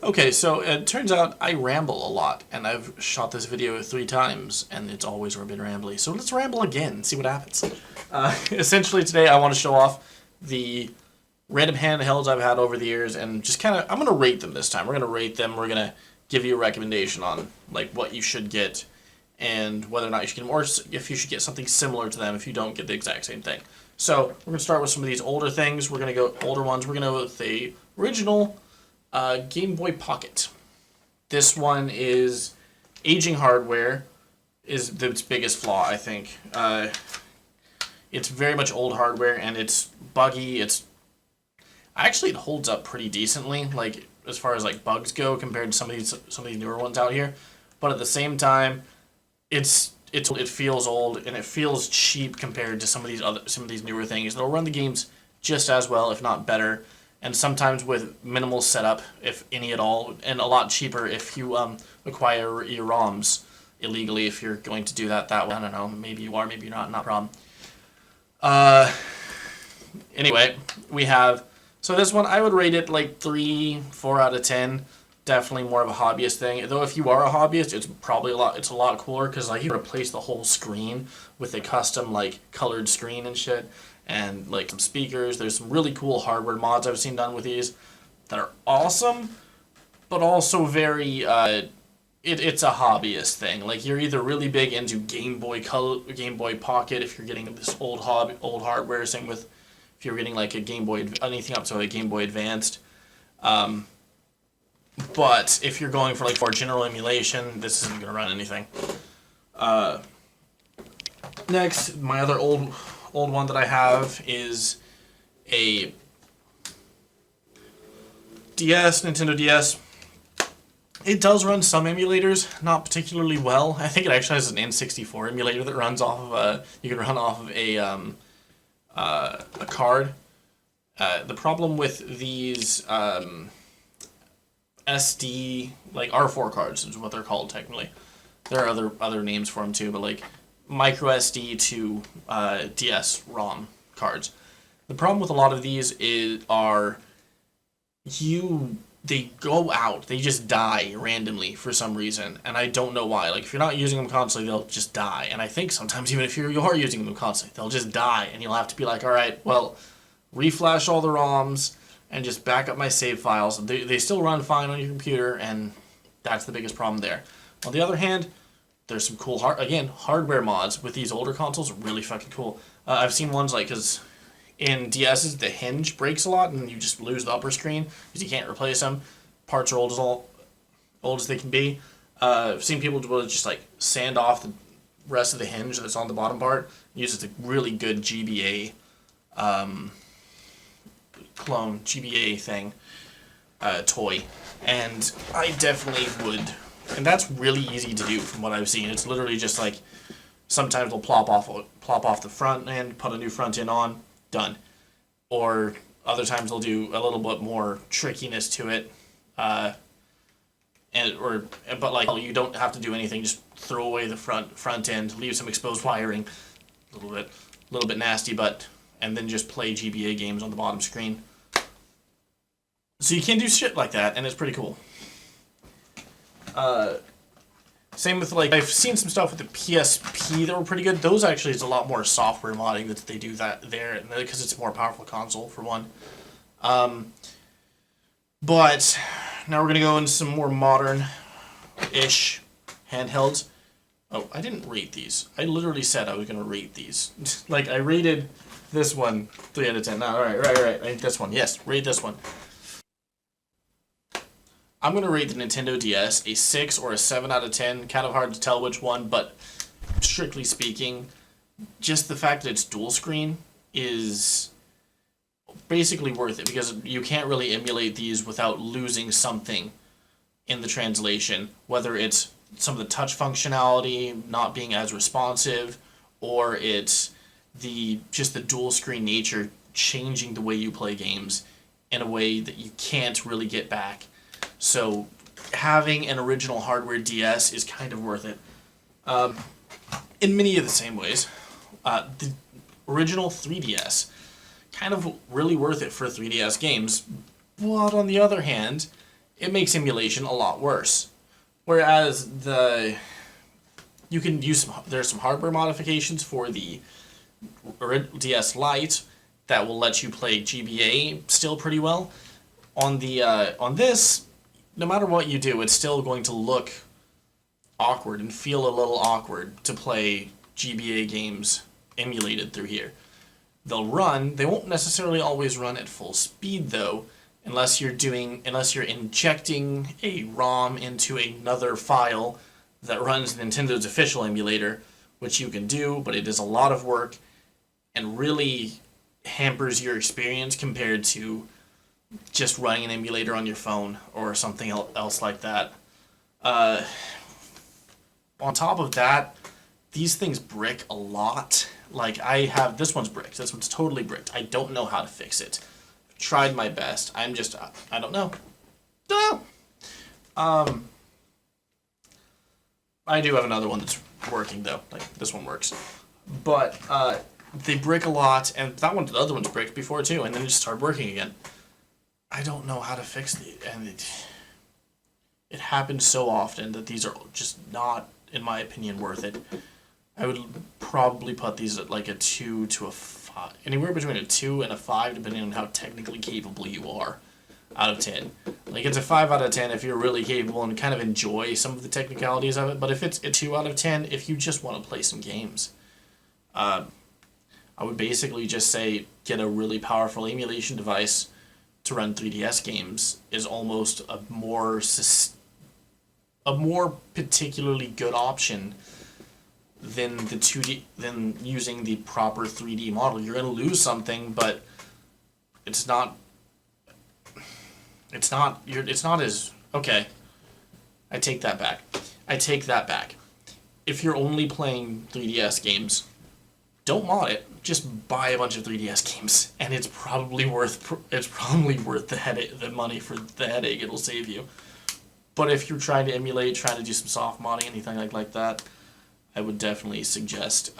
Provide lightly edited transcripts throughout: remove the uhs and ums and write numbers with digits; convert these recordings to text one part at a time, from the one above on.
Okay, so it turns out I ramble a lot, and I've shot this video 3 times, and it's always been rambly. So let's ramble again and see what happens. Essentially, today I want to show off the random handhelds I've had over the years, and just kind of I'm gonna rate them this time. We're gonna rate them. We're gonna give you a recommendation on like what you should get, and whether or not you should get them, or if you should get something similar to them if you don't get the exact same thing. So we're gonna start with some of these older things. We're gonna go older ones. We're gonna go with the original Game Boy Pocket. This one is aging hardware is its biggest flaw, I think. It's very much old hardware and it's buggy. Actually it holds up pretty decently, like as far as like bugs go compared to some of these newer ones out here. But at the same time, it feels old and it feels cheap compared to some of these newer things. It'll run the games just as well, if not better, and sometimes with minimal setup, if any at all, and a lot cheaper if you acquire your ROMs illegally. If you're going to do that way, I don't know. Maybe you are, maybe you're not. Not a problem. Anyway, we have, so this one I would rate it like 3, 4 out of 10. Definitely more of a hobbyist thing. Though if you are a hobbyist, it's a lot cooler because like you replace the whole screen with a custom like colored screen and shit, and like some speakers. There's some really cool hardware mods I've seen done with these that are awesome, but also very it's a hobbyist thing. Like you're either really big into Game Boy Pocket if you're getting this old hardware. Same with if you're getting like a Game Boy, anything up to a Game Boy Advanced. But if you're going for like more general emulation, this isn't going to run anything. Next, my other old one that I have is a Nintendo DS. It does run some emulators, not particularly well. I think it actually has an N64 emulator that runs off of you can run off of a card. The problem with these SD, like R4 cards is what they're called technically. There are other names for them too, but like micro SD to DS ROM cards. The problem with a lot of these they go out, they just die randomly for some reason, and I don't know why. Like if you're not using them constantly, they'll just die. And I think sometimes even if you are using them constantly, they'll just die, and you'll have to be like, all right, well, reflash all the ROMs and just back up my save files. They still run fine on your computer, and that's the biggest problem there. On the other hand, there's some cool hardware mods with these older consoles. Really fucking cool. I've seen ones like, because in DS's the hinge breaks a lot and you just lose the upper screen because you can't replace them. Parts are old as they can be. I've seen people will just like sand off the rest of the hinge that's on the bottom part. Uses a really good GBA clone GBA thing toy, and I definitely would. And that's really easy to do from what I've seen. It's literally just like sometimes they'll plop off the front end, put a new front end on, done. Or other times they'll do a little bit more trickiness to it, but like you don't have to do anything. Just throw away the front end, leave some exposed wiring, a little bit nasty, and then just play GBA games on the bottom screen. So you can do shit like that, and it's pretty cool. Same with like, I've seen some stuff with the PSP that were pretty good. Those actually is a lot more software modding that they do that there, because it's a more powerful console for one. But now we're gonna go into some more modern-ish handhelds. Oh, I didn't rate these. I literally said I was gonna rate these. Like I rated this one 3 out of 10. No, all right. Rate this one. Yes, rate this one. I'm going to rate the Nintendo DS a 6 or a 7 out of 10. Kind of hard to tell which one, but strictly speaking, just the fact that it's dual screen is basically worth it, because you can't really emulate these without losing something in the translation, whether it's some of the touch functionality not being as responsive, or it's just the dual screen nature changing the way you play games in a way that you can't really get back. So having an original hardware DS is kind of worth it. In many of the same ways. The original 3DS, kind of really worth it for 3DS games. But on the other hand, it makes emulation a lot worse. Whereas you can use there's some hardware modifications for the DS Lite that will let you play GBA still pretty well. On this, no matter what you do, it's still going to look awkward and feel a little awkward to play GBA games emulated through here. They won't necessarily always run at full speed though, unless you're injecting a ROM into another file that runs Nintendo's official emulator, which you can do, but it is a lot of work and really hampers your experience compared to just running an emulator on your phone or something else like that. On top of that, these things brick a lot. Like, this one's bricked. This one's totally bricked. I don't know how to fix it. I've tried my best. I don't know. I do have another one that's working, though. Like, this one works. But, they brick a lot, and the other one's bricked before, too, and then it just started working again. I don't know how to fix it, and it happens so often that these are just not, in my opinion, worth it. I would probably put these at like a 2 to a 5, anywhere between a 2 and a 5, depending on how technically capable you are, out of 10. Like, it's a 5 out of 10 if you're really capable and kind of enjoy some of the technicalities of it, but if it's a 2 out of 10, if you just want to play some games. I would basically just say get a really powerful emulation device to run 3DS games is almost a more particularly good option than using the proper 3D model. You're going to lose something, but it's not as okay. I take that back. If you're only playing 3DS games, don't mod it. Just buy a bunch of 3DS games, and it's probably worth the money for the headache it'll save you. But if you're trying to emulate, trying to do some soft modding, anything like that, I would definitely suggest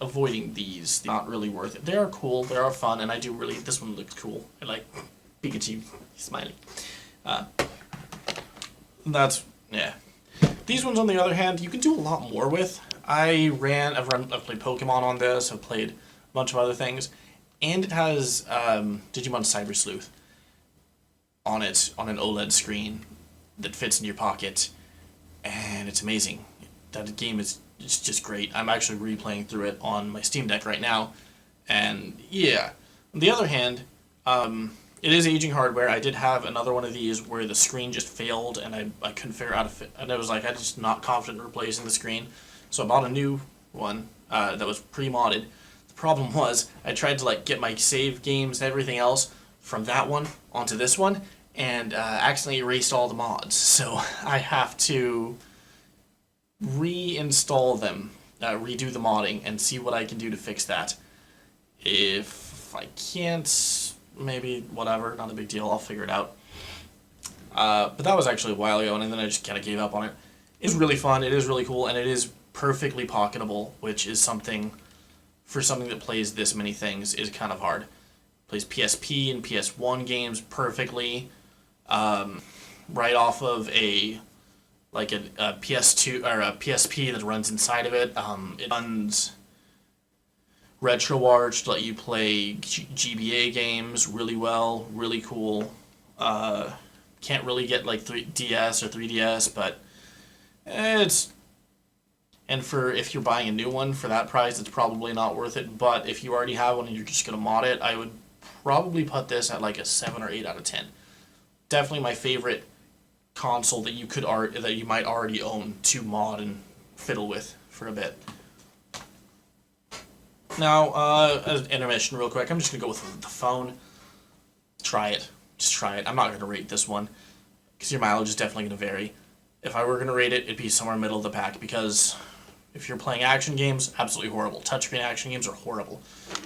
avoiding these. They're not really worth it. They are cool, they are fun, and this one looks cool. I like Pikachu smiling. Yeah. These ones, on the other hand, you can do a lot more with. I've played Pokemon on this, I've played a bunch of other things, and it has Digimon Cyber Sleuth on an OLED screen that fits in your pocket, and it's amazing. That game is just great. I'm actually replaying through it on my Steam Deck right now, and yeah. On the other hand, it is aging hardware. I did have another one of these where the screen just failed, and I couldn't figure out and I was like, I'm just not confident in replacing the screen. So I bought a new one that was pre-modded. The problem was I tried to get my save games and everything else from that one onto this one, and accidentally erased all the mods. So I have to reinstall them, redo the modding, and see what I can do to fix that. If I can't, maybe whatever, not a big deal. I'll figure it out. But that was actually a while ago, and then I just kind of gave up on it. It's really fun. It is really cool, and it is perfectly pocketable, which is something that plays this many things is kind of hard. Plays PSP and PS1 games perfectly, right off of a PS2 or a PSP that runs inside of it. It runs RetroArch to let you play GBA games really well, really cool. Can't really get 3DS or 3DS, but if you're buying a new one for that price, it's probably not worth it. But if you already have one and you're just gonna mod it, I would probably put this at a 7 or 8 out of 10. Definitely my favorite console that you might already own to mod and fiddle with for a bit. Now, as an intermission real quick, I'm just gonna go with the phone. Try it. Just try it. I'm not gonna rate this one because your mileage is definitely gonna vary. If I were gonna rate it, it'd be somewhere middle of the pack, because if you're playing action games, absolutely horrible. Touchscreen action games are horrible.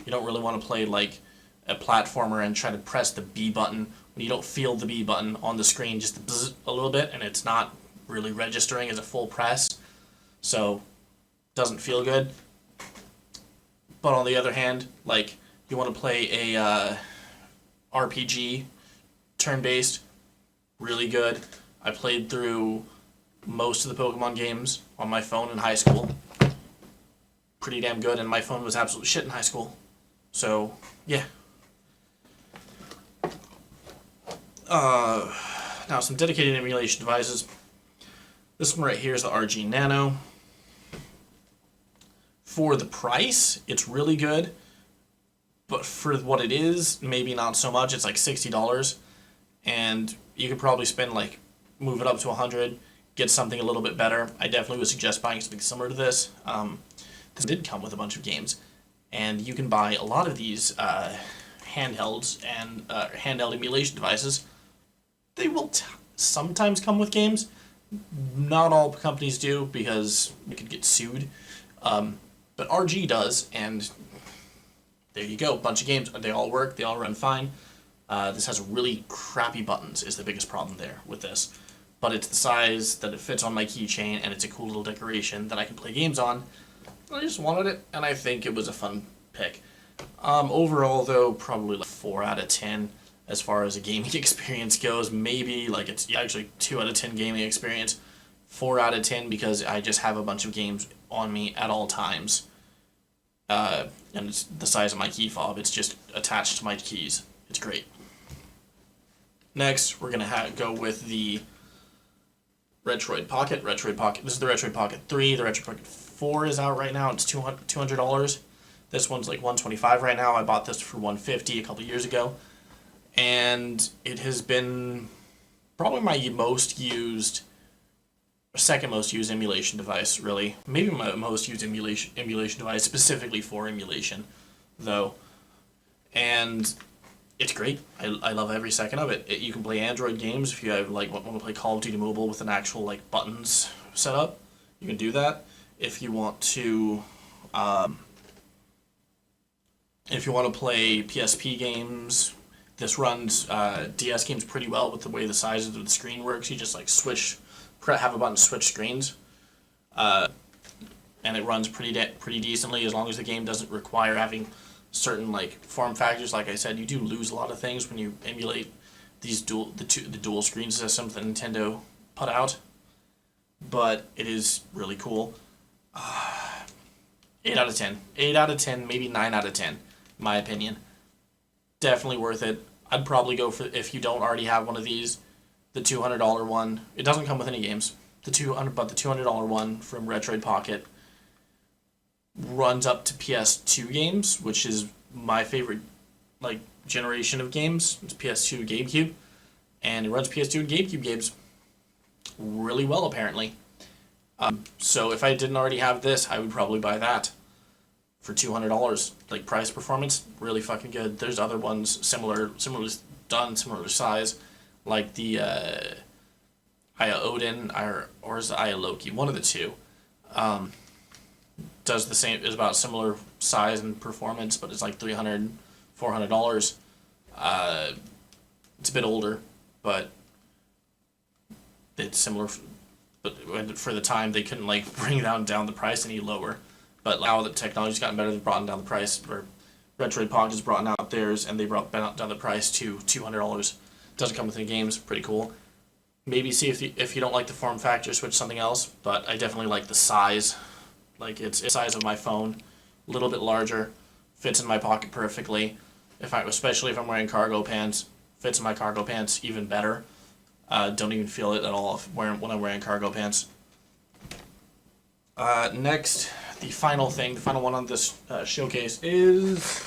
You don't really want to play a platformer and try to press the B button when you don't feel the B button on the screen, just a little bit, and it's not really registering as a full press, so it doesn't feel good. But on the other hand, you want to play a RPG, turn-based, really good. I played through most of the Pokemon games on my phone in high school. Pretty damn good, and my phone was absolute shit in high school. So, yeah. Now, some dedicated emulation devices. This one right here is the RG Nano. For the price, it's really good. But for what it is, maybe not so much. It's like $60. And you could probably spend, like, move it up to $100, get something a little bit better. I definitely would suggest buying something similar to this. This did come with a bunch of games. And you can buy a lot of these handhelds and handheld emulation devices. They will sometimes come with games. Not all companies do, because we could get sued. But RG does, and there you go. Bunch of games. They all work. They all run fine. This has really crappy buttons is the biggest problem there with this. But it's the size that it fits on my keychain, and it's a cool little decoration that I can play games on. I just wanted it, and I think it was a fun pick. Overall, though, probably like 4 out of 10 as far as a gaming experience goes. Maybe, like, it's actually 2 out of 10 gaming experience. 4 out of 10 because I just have a bunch of games on me at all times. And it's the size of my key fob. It's just attached to my keys. It's great. Next, we're going to go with the Retroid Pocket. This is the Retroid Pocket 3. The Retroid Pocket 4 is out right now. It's $200. This one's like $125 right now. I bought this for $150 a couple years ago. And it has been probably my second most used emulation device, really. Maybe my most used emulation device, specifically for emulation, though. And it's great. I love every second of it. You can play Android games if you have, like, want to play Call of Duty Mobile with an actual, like, buttons set up. You can do that. If you want to play PSP games, this runs DS games pretty well with the way the size of the screen works. You just, like, have a button switch screens, and it runs pretty decently as long as the game doesn't require having certain, like, form factors. Like I said, you do lose a lot of things when you emulate these the dual screen systems that Nintendo put out, but it is really cool. 8 out of 10. 8 out of 10, maybe 9 out of 10, in my opinion. Definitely worth it. I'd probably go for, if you don't already have one of these, the $200 one. It doesn't come with any games. But the $200 one from Retroid Pocket runs up to PS2 games, which is my favorite, like, generation of games. It's PS2, GameCube, and it runs PS2 and GameCube games really well, apparently. So if I didn't already have this, I would probably buy that for $200. Like, price performance, really fucking good. There's other ones similar size, like the Aya Odin or is the Aya Loki, one of the two. Does the same, is about similar size and performance, but it's like $300, $400. It's a bit older, but it's similar. But for the time, they couldn't, like, bring down the price any lower. But now that technology's gotten better, they've brought down the price. Or Retroid Pocket has brought out theirs, and they brought down the price to $200. Doesn't come with any games. Pretty cool. Maybe see if you don't like the form factor, switch something else. But I definitely like the size. Like, it's the size of my phone, a little bit larger, fits in my pocket perfectly. Especially if I'm wearing cargo pants, fits in my cargo pants even better. Don't even feel it at all when I'm wearing cargo pants. Next, the final one on this showcase is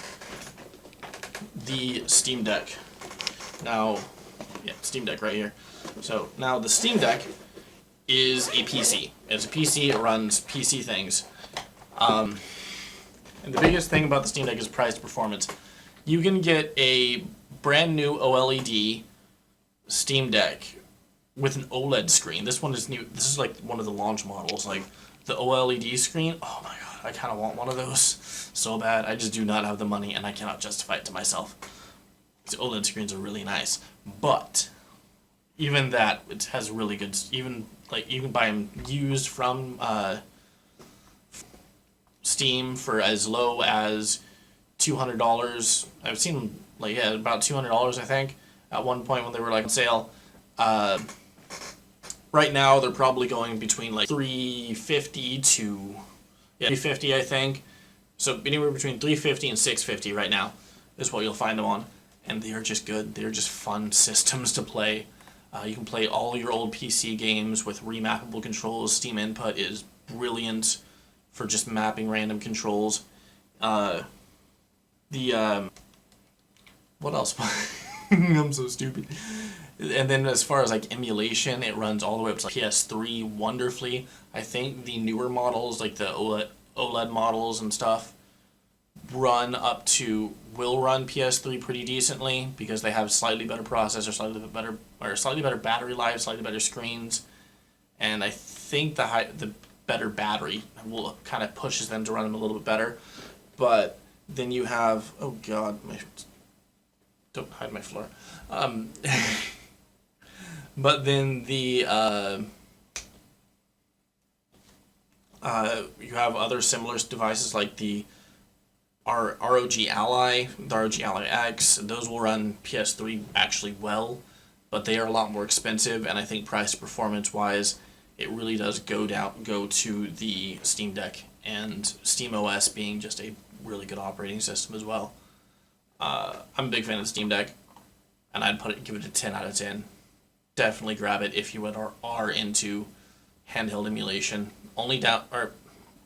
the Steam Deck. Now, yeah, Steam Deck right here. So now the Steam Deck is a PC. It's a PC. It runs PC things. And the biggest thing about the Steam Deck is price performance. You can get a brand new OLED Steam Deck with an OLED screen. This one is new. This is like one of the launch models. Like the OLED screen. Oh my god, I kind of want one of those so bad. I just do not have the money, and I cannot justify it to myself. The OLED screens are really nice, but even that, it has really good. Even like you can buy them used from Steam for as low as $200. I've seen them, like, yeah, about $200, I think, at one point when they were, like, on sale. Right now, they're probably going between like 350 to 350, I think. So anywhere between 350 and 650 right now is what you'll find them on, and they are just good. They're just fun systems to play. You can play all your old PC games with remappable controls. Steam Input is brilliant for just mapping random controls. What else? I'm so stupid. And then as far as like emulation, it runs all the way up to like PS3 wonderfully. I think the newer models, like the OLED models and stuff, will run PS3 pretty decently because they have slightly better processor, slightly better battery life, slightly better screens, and I think the better battery will kind of pushes them to run them a little bit better. But then you have, oh god, don't hide my floor. But then you have other similar devices like the ROG Ally, the ROG Ally X. Those will run PS3 actually well, but they are a lot more expensive, and I think price performance wise, it really does go to the Steam Deck and Steam OS being just a really good operating system as well. I'm a big fan of the Steam Deck, and I'd give it a 10 out of 10. Definitely grab it if you are into handheld emulation. Only down, or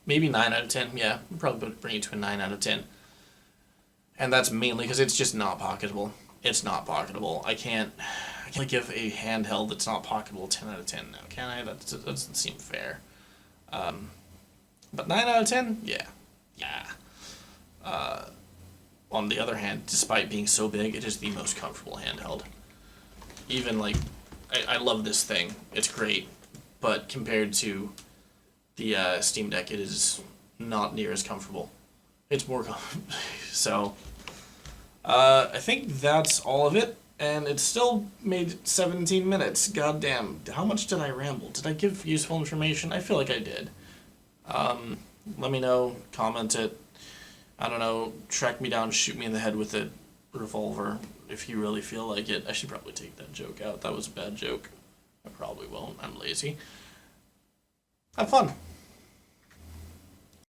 maybe 9 out of 10. Yeah, probably bring it to a 9 out of 10. And that's mainly because it's just not pocketable. It's not pocketable. I can't give a handheld that's not pocketable a 10 out of 10 now, can I? That doesn't seem fair. But 9 out of 10? Yeah. Yeah. On the other hand, despite being so big, it is the most comfortable handheld. Even like, I love this thing. It's great. But compared to the Steam Deck, it is not near as comfortable. It's more so I think that's all of it, and it still made 17 minutes. God damn, how much did I ramble? Did I give useful information? I feel like I did. Let me know, comment it. I don't know, track me down, shoot me in the head with a revolver if you really feel like it. I should probably take that joke out. That was a bad joke. I probably won't. I'm lazy. Have fun.